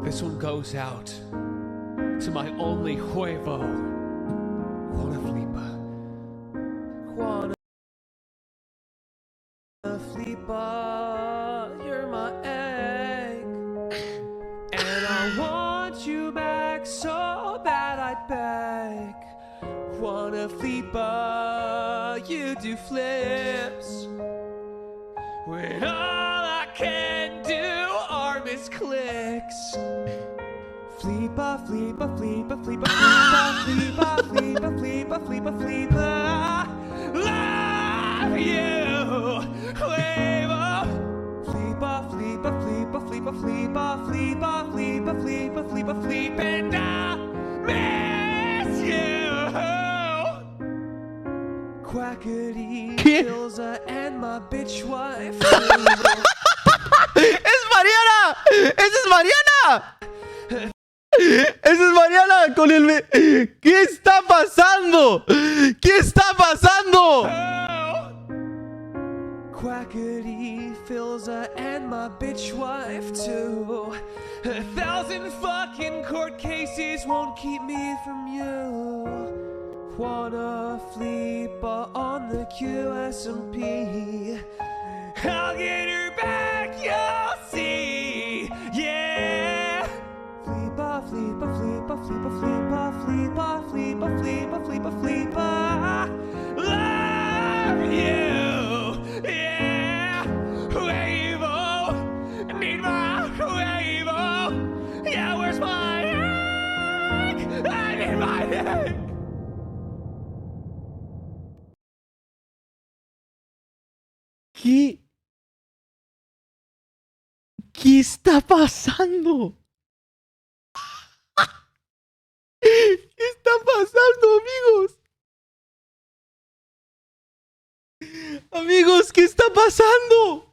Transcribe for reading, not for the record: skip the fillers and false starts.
This one goes out to my only huevo, juanaflippa. Juanaflippa, you're my egg, and I want you back so bad I'd beg. Juanaflippa, you do flips when all I can do are misclicks. Flippa, flippa, flippa, flippa, flippa, flippa, flippa, flippa, flippa, love you, huevo. Flippa, flippa, flippa, flippa, flippa, flippa, flippa, flippa, flippa, flippa, and I miss you. Quackity kills her and my bitch wife. ¡Es Mariana! ¡Esa es Mariana! ¡Esa es Mariana con el... ¿Qué está pasando? ¿Qué está pasando? Quackity fills her and my bitch wife too. 1,000 fucking court cases won't keep me from you. Juanaflippa on the QSMP. I'll get her back, you'll see. Yeah. Flippa, flippa, flippa, flippa, flippa, flippa, flippa, flippa, flippa, flippa. Love you. Yeah. Huevo. Need my huevo. Yeah, where's my egg? I need my egg. ¿Qué está pasando? ¿Qué está pasando, amigos? Amigos, ¿qué está pasando?